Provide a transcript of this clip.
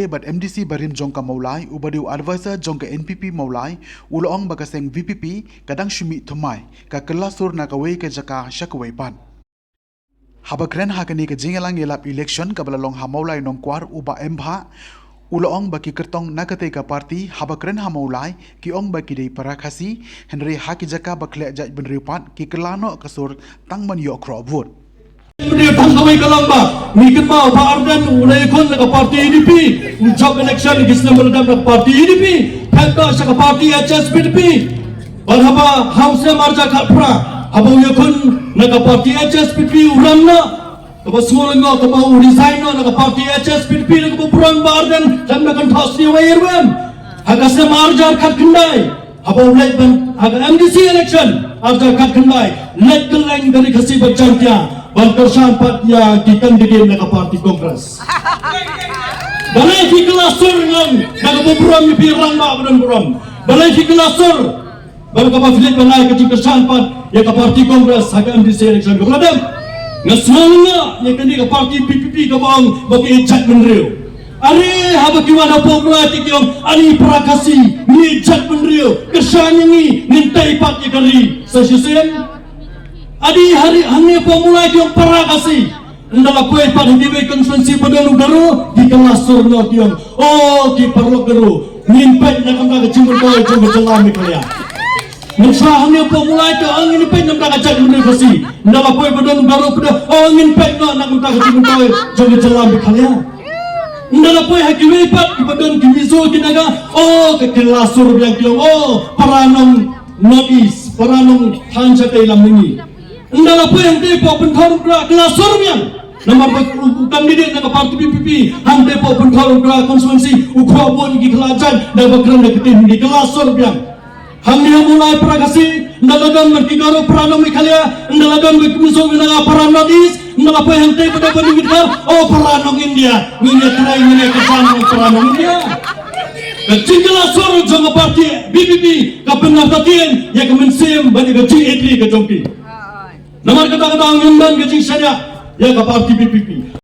bat MDC barim jongka maulai ubadiu advisor jongka NPP maulai uloong bagaseng VPP kadang shumi thumai ka kelasur nakawei ke jaka shakawei pan. Habakren hakani ke jingelang yelap election kabalalong hamaulai nongkwar uba embha uloong baki kertong nakate ka parti habakren hamaulai ki ong baki dei parakasi Henry haki jaka bakle jaj benriupan ki kelano kasur tangman yo kro vote. Dia tangkawai kalamba, mikir mau Pak Ardan ulai kon ke parti IDP, job election kisah meredam ke parti IDP, kata ke parti HSPDP, berapa house marja kapra, apa uyakon ke parti HSPDP uramna, apa semua ngau apa resign ke parti HSPDP ke puran Pak Ardan dan nak thos ni wayarwan, agak marja kat kendai, apa ulai ban agak MDC election, agak kat kendai, let keleng dari kasih berjantia. Balkarsan patya kita didiin na parti Kongres. Balay fi kelasur ng nagabuburam ni pirang maabunan buram. Balay fi kelasur balkapafilit balay kajikersan pat ya ka parti Kongres haga MDC election keladam. Ngasmal nga ya kani ka parti PPP ka bang bagi ijat menriu. Ari haba kiwana pokra tikyong ani prakasi ni ijat menriu. Kesanyangi nintai pat ya kari sa sisen. Adi hari hanya pemulai yang para kasih. Ndala poe pada diwe konferensi pada negara di kelas surno tiang. Oh di perlu geru. Nimpet nak kena kecimur kau cuma celah miklia. Mensah hanya pemulai tu angin nimpet nak kena kecak universiti. Ndala poe pada negara pada angin nimpet nak kena kecimur kau cuma celah miklia. Ndala poe hakiwe pat pada kimizo kinaga. Oh ke kelas sur yang tiang. Oh paranong notis paranong hanja kailam ini. Ndala po yang depo penthorong kra kelasor yang nomor kandidat nak parti PPP hang depo penthorong kra konstituensi ukhabon gi kelajan dan bakran nak tim di kelasor yang hang dia mulai prakasi ndalagan merkigaro pranom ikhalia ndalagan bikmiso minaga paranodis ndala po yang depo pada bandingkar oh paranong India ngine trai ngine kesanong paranong India kecil kelasor jong parti PPP kabenar tatien ya kemensim bani gaji etri ke jongki. Nomor kata-kata angin dan gaji saya ya ke parti PPP.